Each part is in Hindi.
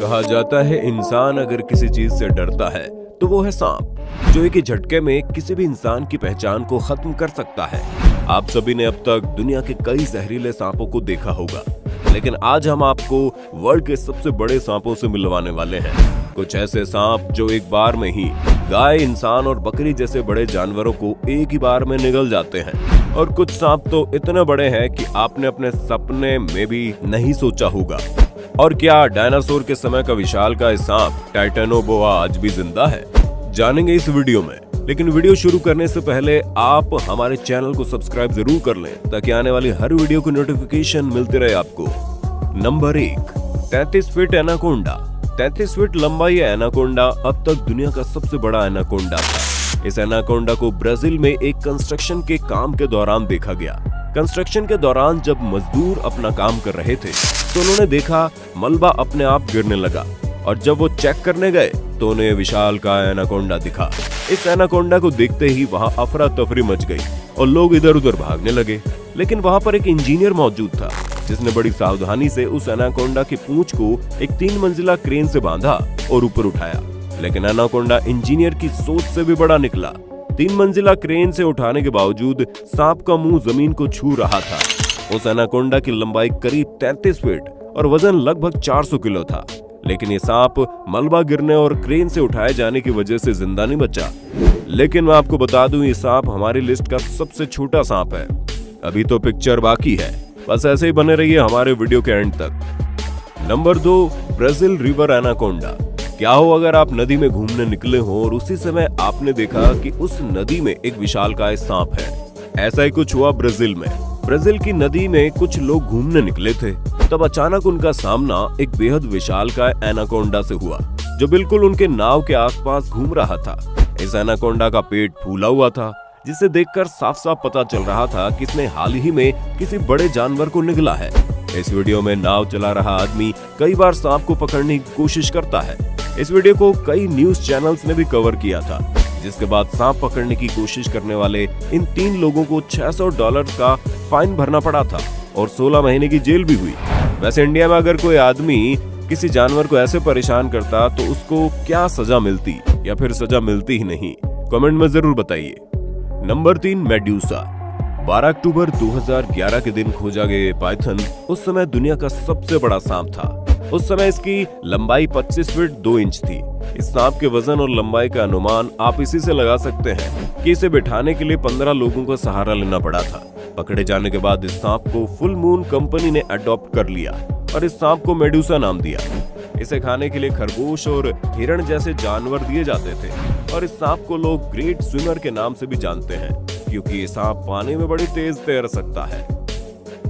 कहा जाता है इंसान अगर किसी चीज से डरता है तो वो है सांप, जो एक ही झटके में किसी भी इंसान की पहचान को खत्म कर सकता है। आप सभी ने अब तक दुनिया के कई जहरीले सांपों को देखा होगा, लेकिन आज हम आपको वर्ल्ड के सबसे बड़े सांपों से मिलवाने वाले हैं। कुछ ऐसे सांप जो एक बार में ही गाय, इंसान और बकरी जैसे बड़े जानवरों को एक ही बार में निगल जाते हैं, और कुछ सांप तो इतने बड़े हैं कि आपने अपने सपने में भी नहीं सोचा होगा। और क्या डायनासोर के समय का विशालकाय सांप टाइटेनोबोआ आज भी जिंदा है? जानेंगे इस वीडियो में, लेकिन वीडियो शुरू करने से पहले आप हमारे चैनल को सब्सक्राइब जरूर कर लें ताकि आने वाली हर वीडियो की नोटिफिकेशन मिलती रहे आपको। Number 1, 33 feet anaconda. 33 फीट लंबा ये एनाकोंडा अब तक दुनिया का सबसे बड़ा एनाकोंडा था। इस एनाकोंडा को ब्राजील में एक कंस्ट्रक्शन के काम के दौरान देखा गया। कंस्ट्रक्शन के दौरान जब मजदूर अपना काम कर रहे थे तो उन्होंने देखा मलबा अपने आप गिरने लगा, और जब वो चेक करने गए तो उन्हें विशालकाय एनाकोंडा दिखा। इस एनाकोंडा को देखते ही वहां अफरा तफरी मच गई और लोग इधर उधर भागने लगे। लेकिन वहां पर एक इंजीनियर मौजूद था जिसने बड़ी सावधानी से उस एनाकोंडा की पूंछ को एक 3 मंजिला क्रेन से बांधा और ऊपर उठाया। लेकिन एनाकोंडा इंजीनियर की सोच से भी बड़ा निकला। 3 मंजिला क्रेन से उठाने के बावजूद सांप का मुंह जमीन को छू रहा था। उस एनाकोंडा की लंबाई करीब 33 फीट और वजन लगभग 400 किलो था। लेकिन ये सांप मलबा गिरने और क्रेन से उठाए जाने की वजह से जिंदा नहीं बचा। लेकिन मैं आपको बता दूं, ये सांप हमारी लिस्ट का सबसे छोटा सांप है। अभी तो पिक्चर बाकी है, बस ऐसे ही बने रहिए हमारे वीडियो के एंड तक। Number 2, Brazil river anaconda. क्या हो अगर आप नदी में घूमने निकले हो और उसी समय आपने देखा कि उस नदी में एक विशालकाय सांप है। ऐसा ही कुछ हुआ ब्राजील में। ब्राजील की नदी में कुछ लोग घूमने निकले थे, तब अचानक उनका सामना एक बेहद विशालकाय एनाकोंडा से हुआ, जो बिल्कुल उनके नाव के आसपास घूम रहा था। इस एनाकोंडा का पेट फूला हुआ था, जिसे देखकर साफ साफ पता चल रहा था कि इसने हाल ही में किसी बड़े जानवर को निगला है। इस वीडियो में नाव चला रहा आदमी कई बार सांप को पकड़ने की कोशिश करता है। इस वीडियो को कई न्यूज चैनल्स ने भी कवर किया था, जिसके बाद सांप पकड़ने की कोशिश करने वाले इन 3 लोगों को $600 का फाइन भरना पड़ा था और 16 महीने की जेल भी हुई। वैसे इंडिया में अगर कोई आदमी किसी जानवर को ऐसे परेशान करता तो उसको क्या सजा मिलती, या फिर सजा मिलती ही नहीं? कमेंट में जरूर बताइए। Number 3, Medusa. 12 अक्टूबर 2011 के दिन खोजा गया ये पाइथन उस समय दुनिया का सबसे बड़ा सांप था। उस समय इसकी लंबाई 25 फीट 2 इंच थी। इस सांप के वजन और लंबाई का अनुमान आप इसी से लगा सकते हैं कि इसे बिठाने के लिए 15 लोगों का सहारा लेना पड़ा था। पकड़े जाने के बाद इस सांप को फुल मून कंपनी ने अडॉप्ट कर लिया और इस सांप को मेडूसा नाम दिया। इसे खाने के लिए खरगोश और हिरण जैसे जानवर दिए जाते थे, और इस सांप को लोग ग्रेट स्विमर के नाम से भी जानते हैं, क्योंकि ये सांप पानी में बड़ी तेज तैर सकता है।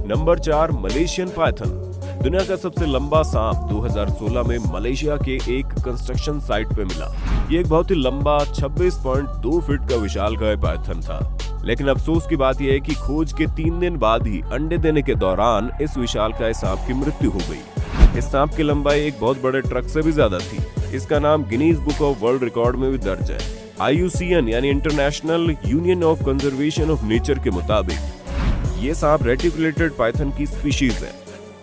Number 4, Malaysian Python. दुनिया का सबसे लंबा सांप 2016 में मलेशिया के एक कंस्ट्रक्शन साइट पे मिला। ये एक बहुत ही लंबा 26.2 फीट का विशालकाय पाइथन था। लेकिन अफसोस की बात यह है कि खोज के 3 दिन बाद ही अंडे देने के दौरान इस विशालकाय सांप की मृत्यु हो गई। इस सांप की लंबाई एक बहुत बड़े ट्रक से भी ज्यादा थी। इसका नाम Guinness book of world record में भी दर्ज है। IUCN यानी international union of conservation of nature के मुताबिक ये सांप रेटिकुलेटेड पाइथन की स्पीशीज है।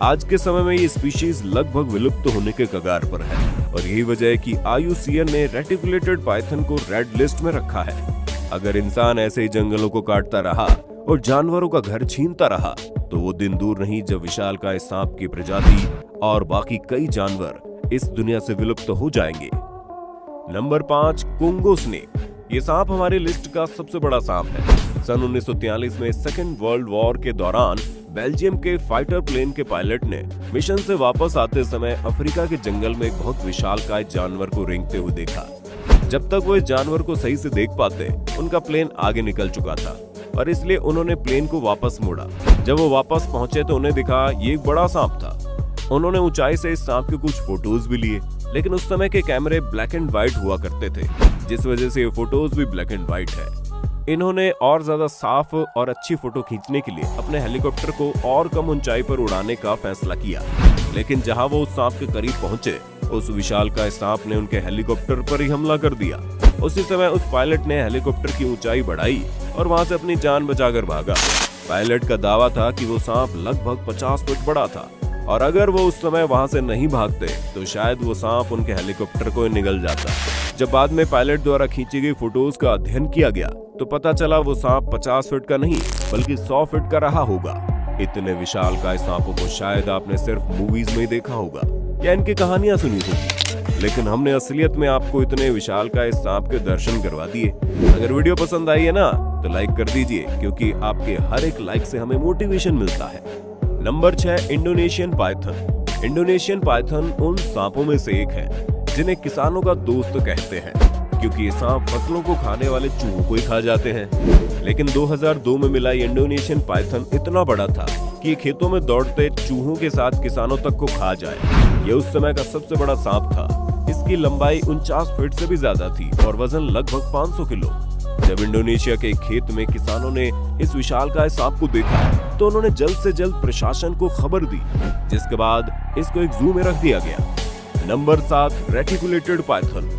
आज के समय में ये स्पीशीज लगभग विलुप्त होने के कगार पर है, और यही वजह है कि IUCN ने रेटिकुलेटेड पाइथन को रेड लिस्ट में रखा है। अगर इंसान ऐसे ही जंगलों को काटता रहा और जानवरों का घर छीनता रहा तो वो दिन दूर नहीं जब विशालकाय सांप की प्रजाति और बाकी कई जानवर इस दुनिया से विलुप्त हो जाएंगे। Number 5, Congo snake. ये सांप हमारी लिस्ट का सबसे बड़ा सांप है। सन 1943 में सेकेंड वर्ल्ड वॉर के दौरान बेल्जियम के फाइटर प्लेन के पायलट ने मिशन से वापस आते समय अफ्रीका के जंगल में एक बहुत विशालकाय जानवर को रेंगते हुए देखा। जब तक वो इस जानवर को सही से देख पाते, उनका प्लेन आगे निकल चुका था, और इसलिए उन्होंने प्लेन को वापस मोड़ा। जब वो वापस पहुंचे तो उन्हें दिखा ये एक बड़ा सांप था। उन्होंने ऊंचाई से इस सांप के कुछ फोटोज भी लिए, लेकिन उस समय के कैमरे ब्लैक एंड व्हाइट हुआ करते थे, जिस वजह से ये फोटोज भी ब्लैक एंड व्हाइट है। इन्होंने और ज्यादा साफ और अच्छी फोटो खींचने के लिए अपने हेलीकॉप्टर को और कम ऊंचाई पर उड़ाने का फैसला किया। लेकिन जहां वो उस सांप के करीब पहुंचे, उस विशालकाय सांप ने उनके हेलीकॉप्टर पर ही हमला कर दिया। उसी समय उस पायलट ने हेलीकॉप्टर की ऊंचाई बढ़ाई और वहां से अपनी जान बचाकर भागा। पायलट का दावा था कि वो सांप लगभग 50 फुट बड़ा था। और अगर वो उस समय वहां से नहीं भागते तो शायद वो सांप उनके हेलीकॉप्टर को निगल जाता। जब बाद में पायलट द्वारा खींची गई फोटोज का अध्ययन किया गया तो पता चला वो सांप 50 फीट का नहीं बल्कि 100 फीट का रहा होगा। इतने विशालकाय सांपों को शायद आपने सिर्फ मूवीज में ही देखा होगा या इनकी कहानियां सुनी होगी, लेकिन हमने असलियत में आपको इतने विशालकाय सांप के दर्शन करवा दिए। अगर वीडियो पसंद आई है ना तो लाइक कर दीजिए, क्योंकि आपके हर एक लाइक से हमें मोटिवेशन मिलता है। Number 6, Indonesian Python. Indonesian Python उन सांपों में से एक है जिन्हें किसानों का दोस्त कहते हैं, क्योंकि ये सांप फसलों को खाने वाले चूहों को ही खा जाते हैं। लेकिन 2002 में मिला ये इंडोनेशियन पाइथन इतना बड़ा था कि ये खेतों में दौड़ते चूहों के साथ किसानों तक को खा जाए। ये उस समय का सबसे बड़ा सांप था। इसकी लंबाई 49 फीट से भी ज्यादा थी और वजन लगभग 500 किलो। जब इंडोनेशिया के खेत में किसानों ने इस विशालकाय सांप को देखा तो उन्होंने जल्द से जल्द प्रशासन को खबर दी, जिसके बाद इसको एक जू में रख दिया गया। Number 7, reticulated Python.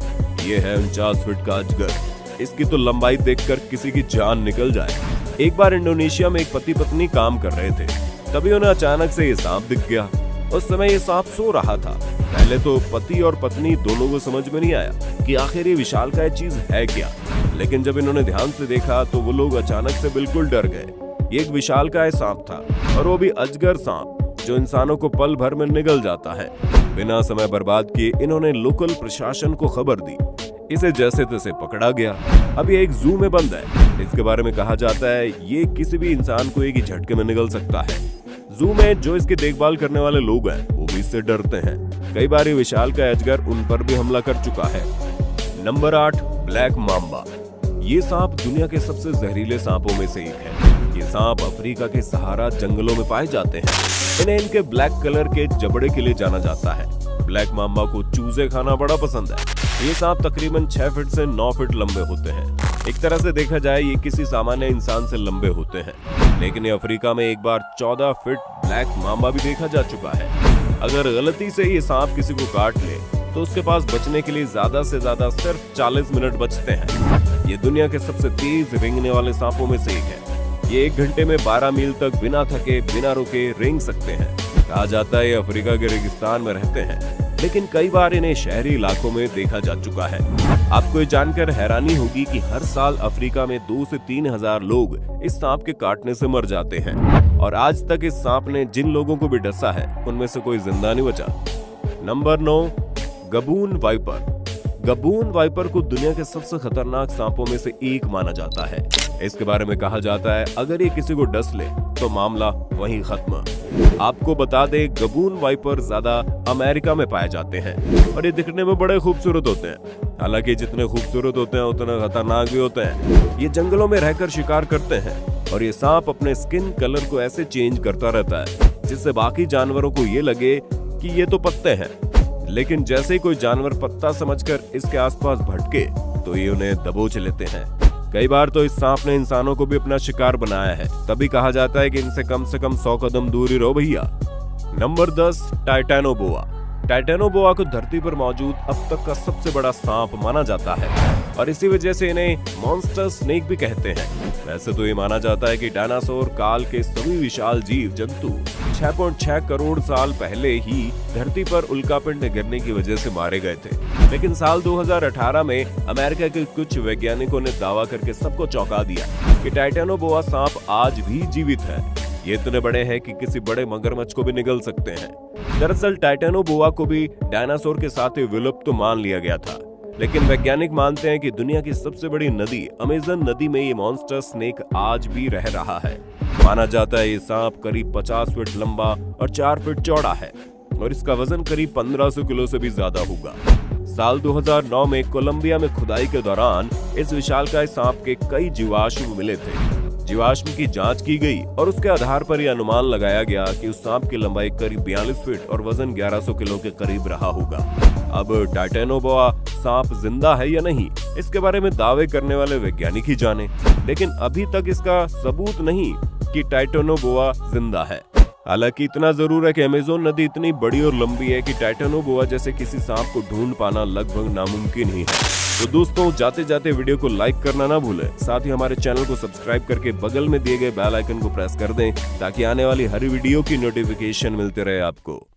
ये है 49 फीट का अजगर। इसकी तो लंबाई देखकर किसी की जान निकल जाए। एक बार इंडोनेशिया में एक पति पत्नी काम कर रहे थे, तभी उन्हें अचानक से ये सांप दिख गया। उस समय ये सांप सो रहा था। पहले तो पति और पत्नी दोनों को समझ में नहीं आया कि आखिर ये विशालकाय चीज है क्या, लेकिन जब इन्होंने ध्यान से देखा तो वो लोग अचानक से बिल्कुल डर गए। ये एक विशालकाय सांप था, और वो भी अजगर सांप, जो इंसानों को पल भर में निगल जाता है। बिना समय बर्बाद किए इन्होंने लोकल प्रशासन को खबर दी। इसे जैसे तैसे पकड़ा गया। अब ये एक जू में बंद है। इसके बारे में कहा जाता है ये किसी भी इंसान को एक ही झटके में निगल सकता है। जू में जो इसकी देखभाल करने वाले लोग हैं वो भी इससे डरते हैं। कई बार ये विशालकाय अजगर उन पर भी हमला कर चुका है। Number 8, black Mamba. ये सांप दुनिया के सबसे जहरीले सांपों में से एक है। ये सांप अफ्रीका के सहारा जंगलों में पाए जाते हैं। इन्हें इनके ब्लैक कलर के जबड़े के लिए जाना जाता है। ब्लैक मांबा को चूजे खाना बड़ा पसंद है। ये सांप तकरीबन 6 फीट से 9 फीट लंबे होते हैं। एक तरह से देखा जाए ये किसी सामान्य इंसान से लंबे होते हैं, लेकिन ये अफ्रीका में एक बार 14 फीट ब्लैक मांबा भी देखा जा चुका है। अगर गलती से ये सांप किसी को काट ले तो उसके पास बचने के लिए ज्यादा से ज्यादा सिर्फ 40 मिनट बचते हैं। ये दुनिया के सबसे तेज रेंगने वाले सांपों में से एक है। ये 1 घंटे में 12 मील तक बिना थके बिना रुके रेंग सकते हैं। कहा जाता है ये अफ्रीका के रेगिस्तान में रहते हैं, लेकिन कई बार इन्हें शहरी इलाकों में देखा जा चुका है। आपको ये जानकर हैरानी होगी कि हर साल अफ्रीका में 2 से 3 हजार लोग इस सांप के काटने से मर जाते हैं, और आज तक इस सांप ने जिन लोगों को भी डसा है उनमें से कोई जिंदा नहीं बचा। Number 9, gaboon viper. Gaboon viper को दुनिया के सबसे खतरनाक सांपों में से एक माना जाता है। इसके बारे में कहा जाता है अगर ये किसी को डस ले तो मामला वहीं खत्म। आपको बता दे गबून वाइपर ज्यादा अमेरिका में पाए जाते हैं और ये दिखने में बड़े खूबसूरत होते हैं। हालांकि जितने खूबसूरत होते हैं उतने खतरनाक भी होते हैं। ये जंगलों में रहकर शिकार करते हैं और ये सांप अपने स्किन कलर को ऐसे चेंज करता रहता है जिससे बाकी जानवरों को ये लगे कि ये तो पत्ते हैं, लेकिन जैसे ही कोई जानवर पत्ता समझकर इसके आसपास भटके तो ये उन्हें दबोच लेते हैं। कई बार तो इस सांप ने इंसानों को भी अपना शिकार बनाया है। तभी कहा जाता है कि इनसे कम से कम 100 कदम दूर ही रहो भैया। नंबर 10, टाइटैनोबोआ। टाइटैनोबोआ को धरती पर मौजूद अब तक का सबसे बड़ा सांप माना जाता है, और इसी वजह से इन्हें मॉन्स्टर स्नेक भी कहते हैं। वैसे तो ये माना जाता है कि डायनासोर काल के सभी विशाल जीव जंतु 6.6 करोड़ साल पहले ही धरती पर उल्कापिंड गिरने की वजह से मारे गए थे, लेकिन साल 2018 में अमेरिका के कुछ वैज्ञानिकों ने दावा करके सबको चौंका दिया कि टाइटैनोबोआ सांप आज भी जीवित है। ये इतने बड़े हैं कि किसी बड़े मगरमच्छ को भी निगल सकते हैं। दरअसल टाइटैनोबोआ को भी डायनासोर के साथ ही विलुप्त तो मान लिया गया था, लेकिन वैज्ञानिक मानते हैं कि दुनिया की सबसे बड़ी नदी अमेज़न नदी में ये मॉन्स्टर स्नेक आज भी रह रहा है। माना जाता है ये सांप करीब 50 फीट लंबा और 4 फीट चौड़ा है, और इसका वजन करीब 1500 किलो से भी ज्यादा होगा। साल 2009 में कोलंबिया में खुदाई के दौरान इस विशालकाय सांप के कई जीवाश्म मिले थे। जीवाश्म की जांच की गई और उसके आधार पर यह अनुमान लगाया गया कि उस सांप की लंबाई करीब 42 फीट और वजन 1100 किलो के करीब रहा होगा। अब टाइटैनोबोआ सांप जिंदा है या नहीं, इसके बारे में दावे करने वाले वैज्ञानिक ही जाने, लेकिन अभी तक इसका सबूत नहीं कि टाइटैनोबोआ जिंदा है। हालांकि इतना जरूर है कि अमेज़न नदी इतनी बड़ी और लंबी है कि टाइटैनोबोआ जैसे किसी सांप को ढूंढ पाना लगभग नामुमकिन ही है। तो दोस्तों, जाते जाते वीडियो को लाइक करना ना भूलें, साथ ही हमारे चैनल को सब्सक्राइब करके बगल में दिए गए बेल आइकन को प्रेस कर दें ताकि आने वाली हर वीडियो की नोटिफिकेशन मिलते रहे आपको।